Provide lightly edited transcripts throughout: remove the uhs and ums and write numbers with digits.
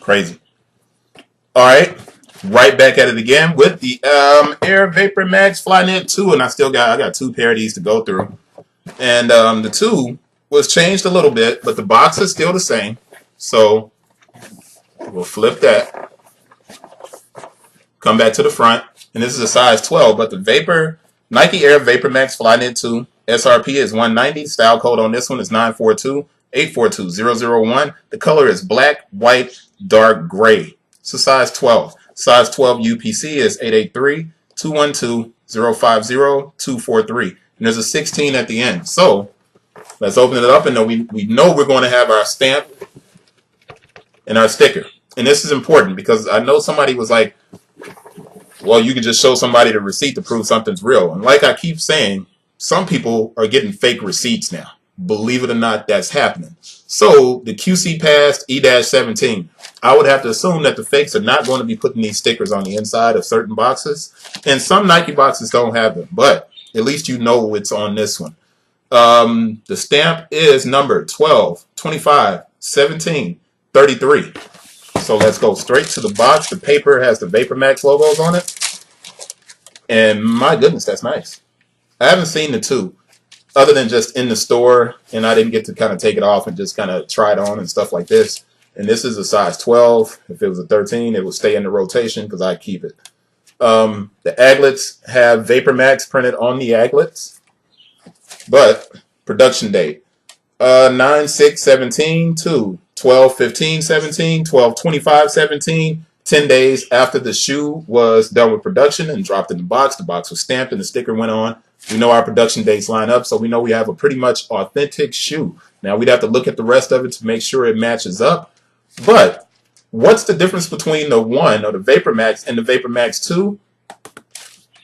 Crazy. All right. Right back at it again with the Air Vapormax Flyknit 2, and I got two pair of these to go through. And the 2 was changed a little bit, but the box is still the same. So we'll flip that. Come back to the front, and this is a size 12, but the Nike Air Vapormax Flyknit 2 SRP is 190. Style code on this one is 942-842-001. The color is black, white, dark gray. It's a size 12. Size 12 UPC is 883-212-050-243. And there's a 16 at the end. So let's open it up, and we know we're going to have our stamp and our sticker. And this is important because I know somebody was like, well, you can just show somebody the receipt to prove something's real. And like I keep saying, some people are getting fake receipts now. Believe it or not, that's happening. So the QC passed E-17. I would have to assume that the fakes are not going to be putting these stickers on the inside of certain boxes. And some Nike boxes don't have them, but at least you know it's on this one. The stamp is numbered 12, 25, 17, 33. So let's go straight to the box. The paper has the Vapormax logos on it. And my goodness, that's nice. I haven't seen the 2 other than just in the store, and I didn't get to kind of take it off and just kind of try it on and stuff like this. And this is a size 12. If it was a 13, it would stay in the rotation because I keep it. The aglets have Vapormax printed on the aglets, but production date 9/6/17 to 12/15/17, 12/25/17, 10 days after the shoe was done with production and dropped in the box. The box was stamped and the sticker went on. We know our production dates line up, so we know we have a pretty much authentic shoe. Now we'd have to look at the rest of it to make sure it matches up. But what's the difference between the 1 or the Vapormax and the Vapormax 2?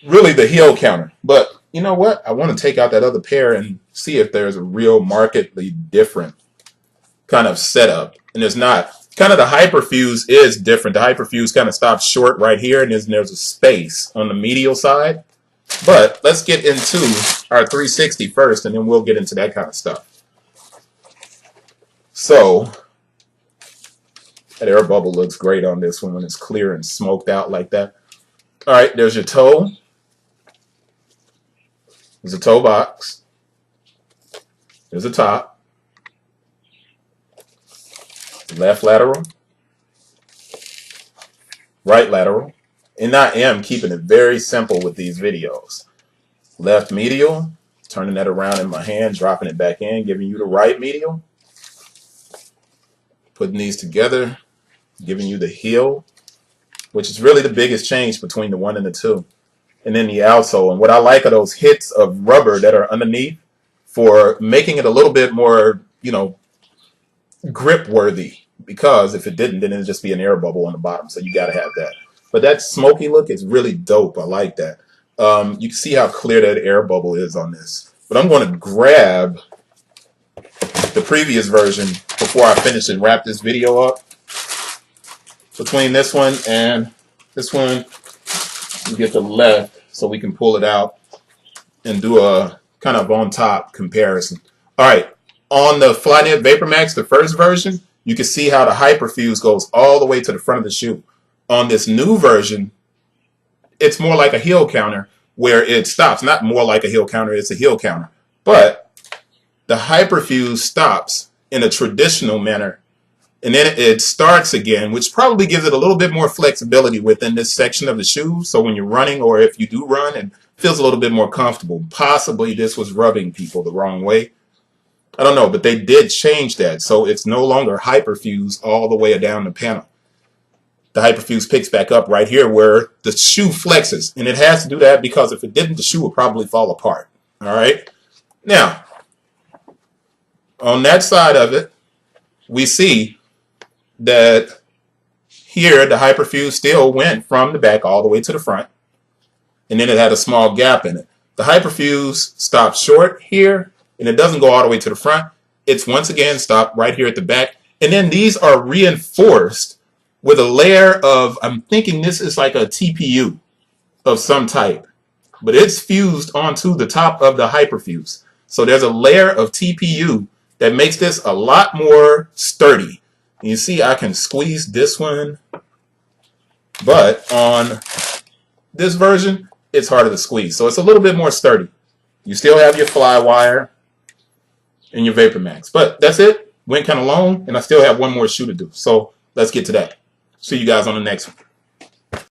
Really the heel counter. But you know what? I want to take out that other pair and see if there's a real markedly different kind of setup. And there's not. Kind of the Hyperfuse is different. The Hyperfuse kind of stops short right here, and there's a space on the medial side. But let's get into our 360 first, and then we'll get into that kind of stuff. So that air bubble looks great on this one when it's clear and smoked out like that. All right, there's your toe. There's a toe box. There's a top. Left lateral. Right lateral. And I am keeping it very simple with these videos. Left medial. Turning that around in my hand, dropping it back in, giving you the right medial. Putting these together, giving you the heel, which is really the biggest change between the 1 and the 2. And then the outsole. And what I like are those hits of rubber that are underneath for making it a little bit more, you know, grip worthy. Because if it didn't, then it'd just be an air bubble on the bottom. So you got to have that. But that smoky look is really dope. I like that. You can see how clear that air bubble is on this. But I'm going to grab the previous version before I finish and wrap this video up. Between this one and this one, you get the left so we can pull it out and do a kind of on top comparison. All right, on the Flyknit Vapormax, the first version, you can see how the Hyperfuse goes all the way to the front of the shoe. On this new version, it's more like a heel counter where it stops. Not more like a heel counter, it's a heel counter. But the Hyperfuse stops in a traditional manner, and then it starts again, which probably gives it a little bit more flexibility within this section of the shoe. So when you're running, or if you do run, it feels a little bit more comfortable. Possibly this was rubbing people the wrong way. I don't know, but they did change that. So it's no longer Hyperfuse all the way down the panel. The Hyperfuse picks back up right here where the shoe flexes. And it has to do that because if it didn't, the shoe would probably fall apart. All right. Now, on that side of it, we see that here the Hyperfuse still went from the back all the way to the front. And then it had a small gap in it. The Hyperfuse stops short here, and it doesn't go all the way to the front. It's once again stopped right here at the back. And then these are reinforced with a layer of, I'm thinking this is like a TPU of some type. But it's fused onto the top of the Hyperfuse. So there's a layer of TPU that makes this a lot more sturdy. You see I can squeeze this one, but on this version, it's harder to squeeze. So it's a little bit more sturdy. You still have your fly wire and your Vapormax. But that's it. Went kind of long, and I still have one more shoe to do. So let's get to that. See you guys on the next one.